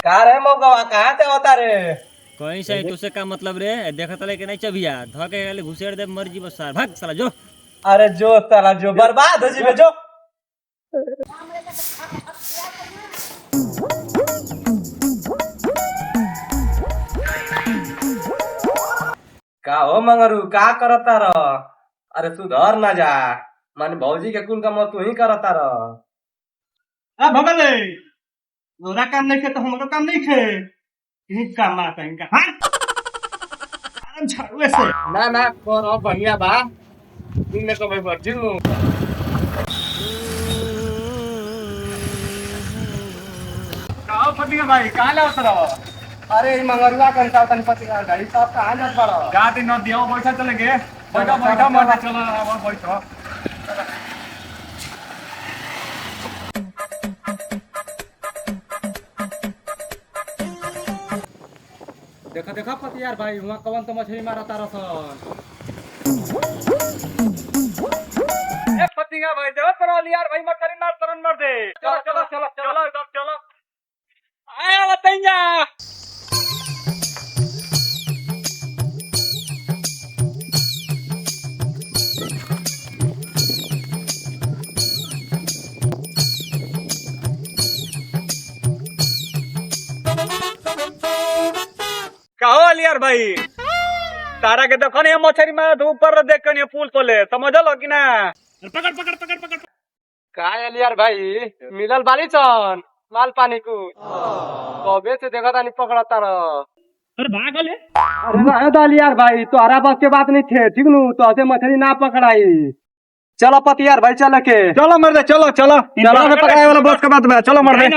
का रे मौगवा कहाँ ते होता रे? कहीं से तुझसे का मतलब रे? देखा तले के नहीं चबिया धके गाले घुसेड़ दे मर्जी बस सार भाग साला जो। अरे जो साला जो बर्बाद हो जीवे जो। का हो मंगरू का करता र? अरे सुधर ना जा। माने भौजी के कुल काम तू ही करता र। आ भगले तोरा काम नहीं खे तो हमरो काम नहीं खे इन्हीं काम आता इनका हाँ आराम झाड़ू ऐसे ना ना करो बढ़िया बा। दिन में कभी भर्ती हूँ। कहाँ फटी भाई कहाँ ले उतरा अरे मंगरुआ कंसा तन पति का गाड़ी साहब कहाँ जात पड़ा? गाड़ी न दियो बैठा चलेंगे बैठा बैठा मत चलो अब बैठो देखा देखा पति यार भाई वहाँ कौन तो मछली मारा तारा सन। ए फटिंगा भाई देव करो यार भाई मत करी ना तरन मार दे चलो चलो चलो चलो चलो चलो आया बताइया कहो अलियार भाई तारा के देखो नहीं मछली मार तो ऊपर देख के नहीं पुल तोले समझ लो कि ना पकड़ पकड़ पकड़ पकड़ का यार भाई मिलल बाली सन माल पानी को कबे से देखा तानी पकड़ता र। अरे भाग ले अरे रहे दल यार भाई तो हरा बस के बात नहीं थे ठीक नु तो ऐसे मछली ना पकड़ाई। चलो पति यार भाई चल के चलो मर दे चलो चलो चलो से पकड़ाए वाला बस के बात में चलो मर दे।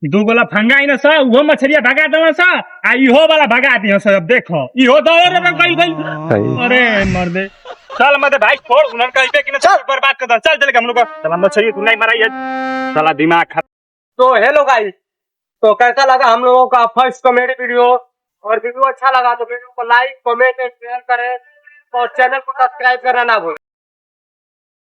दू गोला फंगा इन सा वो मछलिया भगा दो सा आ इहो वाला भगा दियो सा अब देखो इहो दो रे कई गई अरे मर दे चल मत भाई छोड़ उनन कहीं पे कि चल बर्बाद कर चल चल हम लोग चल मछली तू नहीं मारा ये साला दिमाग खराब। तो हेलो गाइस तो कैसा लगा हम लोगों का फर्स्ट कॉमेडी वीडियो? और वीडियो अच्छा लगा तो वीडियो को लाइक कमेंट एंड शेयर करें और चैनल को सब्सक्राइब करना ना भूलें।